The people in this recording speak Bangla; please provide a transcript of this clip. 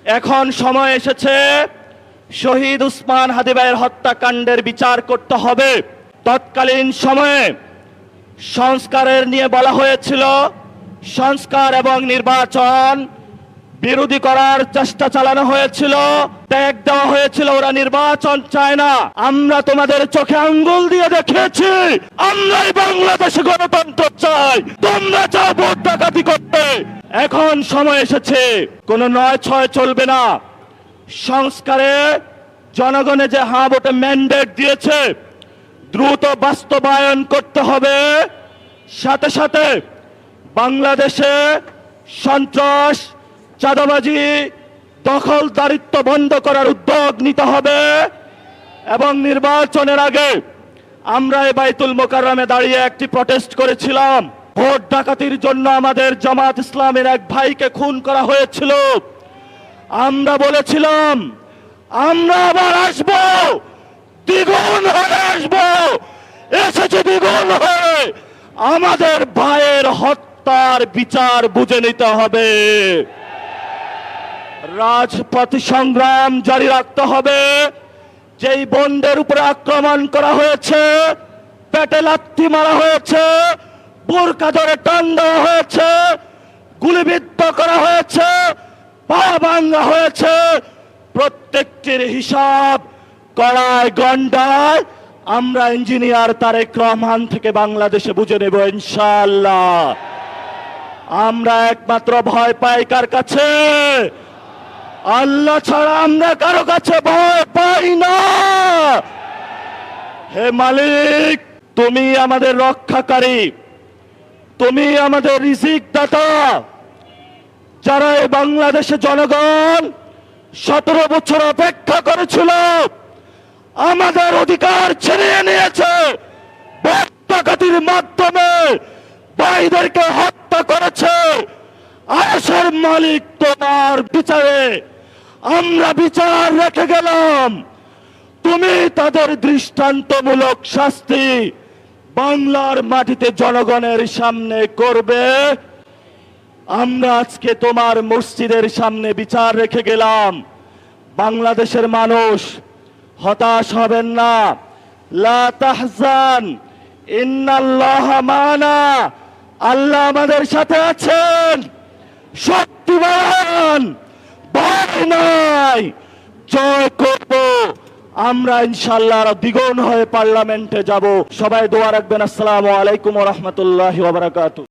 এখন সময় এসেছে শহীদ উসমান হাদি ভাইয়ের হত্যাকাণ্ডের বিচার করতে হবে। তৎকালীন সময়ে সংস্কারের নিয়ে বলা হয়েছিল, সংস্কার এবং নির্বাচন বিরোধী করার চেষ্টা চালানো হয়েছিল, ট্যাগ দেওয়া হয়েছিল, ওরা নির্বাচন চায় না। আমরা তোমাদের চোখে আঙ্গুল দিয়ে দেখিয়েছি আমরাই বাংলাদেশে গণতন্ত্র চাই, তোমরা চাও ভোট ডাকাতি করতে। এখন সময় এসেছে, কোনো ৯/৬ চলবে না। সংস্কারে জনগণে যে হ্যাঁ ভোটে ম্যান্ডেট দিয়েছে দ্রুত বাস্তবায়ন করতে হবে। সাথে সাথে বাংলাদেশে সন্ত্রাস, চাঁদাবাজি, দখলদারিত্ব বন্ধ করার উদ্যোগ নিতে হবে। এবং নির্বাচনের আগে আমরা এই বাইতুল মোকাররমে দাঁড়িয়ে একটি প্রটেস্ট করেছিলাম। ভোট ডাকাতির জন্য আমাদের জামাত ইসলামের এক ভাইকে খুন করা হয়েছিল। আমরা বলেছিলাম আমরা আবার আসবো, দ্বিগুণ হয়ে আসবো। এসেছে দ্বিগুণ হয়ে, আমাদের ভাইয়ের হত্যার বিচার বুঝে নিতে হবে। রাজপথ সংগ্রাম জারি রাখতে হবে। যেই বোনদের উপরে আক্রমণ করা হয়েছে, পেটে লাথি মারা হয়েছে, বোরকা ধরে টান দেওয়া হয়েছে, গুলিবিদ্ধ করা হয়েছে, পা ভাঙা হয়েছে, প্রত্যেকটির হিসাব কড়ায় গন্ডায় আমরা ইঞ্জিনিয়ার তারেক রহমান থেকে বাংলাদেশে বুঝে নেব ইনশাআল্লাহ। আমরা একমাত্র ভয় পাই কার কাছে? আল্লাহ ছাড়া আমরা কারো কাছে ভয় পাই না। হে মালিক, তুমি আমাদের রক্ষাকারী, তুমি আমাদের রিজিক দাতা। যারা এই বাংলাদেশে জনগণ 17 বছর অপেক্ষা করেছিল, আমাদের অধিকার ছিনিয়ে নিয়েছে, ভোট ডাকাতির মাধ্যমে ভাইদেরকে হত্যা করেছে। আয়েশের মালিক তোমার বিচারে আমরা বিচার রেখে গেলাম, তুমি তাদের দৃষ্টান্তমূলক শাস্তি বাংলার মাটিতে জনগণের সামনে করবে। আমরা আজকে তোমার মসজিদের সামনে বিচার রেখে গেলাম। বাংলাদেশের মানুষ হতাশ হবেন না। লা তাহজান ইন্নাল্লাহা মানা, আল্লাহ আমাদের সাথে আছেন, শক্তিমান, ভয় নাই, জয় করব আমরা ইনশাআল্লাহ। দ্বিগুণ হয়ে পার্লামেন্টে যাব। সবাই দোয়া রাখবেন। আসসালামু আলাইকুম ওয়া রাহমাতুল্লাহি ওয়া বারাকাতুহু।